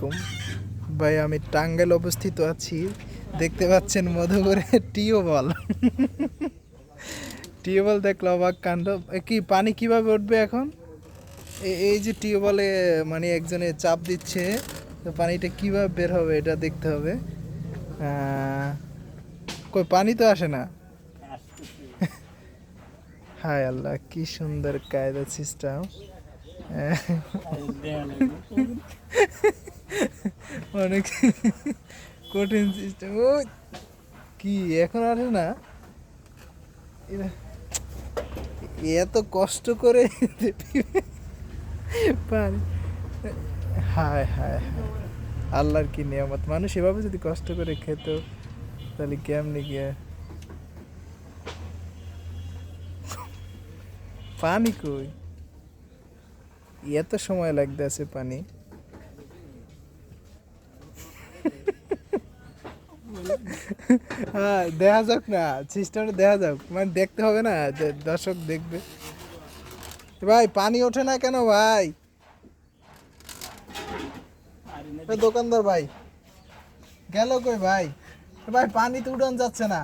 আলাইকুম ভাই, আমি টাঙ্গাইল অবস্থিত আছি। দেখতে পাচ্ছেন মধুপুরে টিউবওয়েল। টিউবওয়েল দেখলে অবাক কাণ্ড। কি পানি কিভাবে উঠবে এখন? এই যে টিউবওয়েলে মানে একজনে চাপ দিচ্ছে, তো পানিটা কিভাবে বের হবে এটা দেখতে হবে। কই পানি তো আসে না। হায় আল্লাহ, কি সুন্দর কায়দা সিস্টেম। অনেক কঠিন সিস্টেম। ও কি এখন আসে না? এরা- এত কষ্ট করে পানি। হায় হায় হায়, আল্লাহর কি নিয়ামত! মানুষ এভাবে যদি কষ্ট করে খেত তাহলে কেমনি গিয়ে। পানি কই? এত সময় লাগতেছে পানি। হ্যাঁ, দেখা যাক না, সিস্টেমটা দেখা যাক, মানে দেখতে হবে না যে দর্শক দেখবে। ভাই পানি ওঠে না কেন ভাই? দোকানদার ভাই গেল কই ভাই? ভাই পানি তো উড়ান যাচ্ছে না।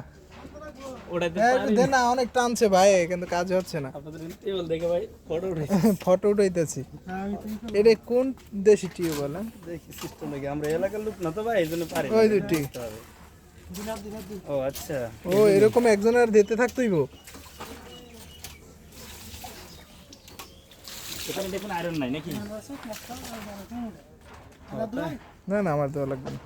দে না, অনেক টানছে ভাই, কিন্তু কাজ হচ্ছে না। ফটো উঠাইতেছি। এটা কোন দেশি টিউবওয়েল? দেখি সিস্টেম নাকি, আমরা এলাকার লোক না তো ভাই, এই জন্য পারি ওই দুটি। ও আচ্ছা, ও এরকম একজনের দিতে থাকতেই গো। এখানে দেখুন আয়রন নাই নাকি? না না, আমার দেওয়া লাগবে না।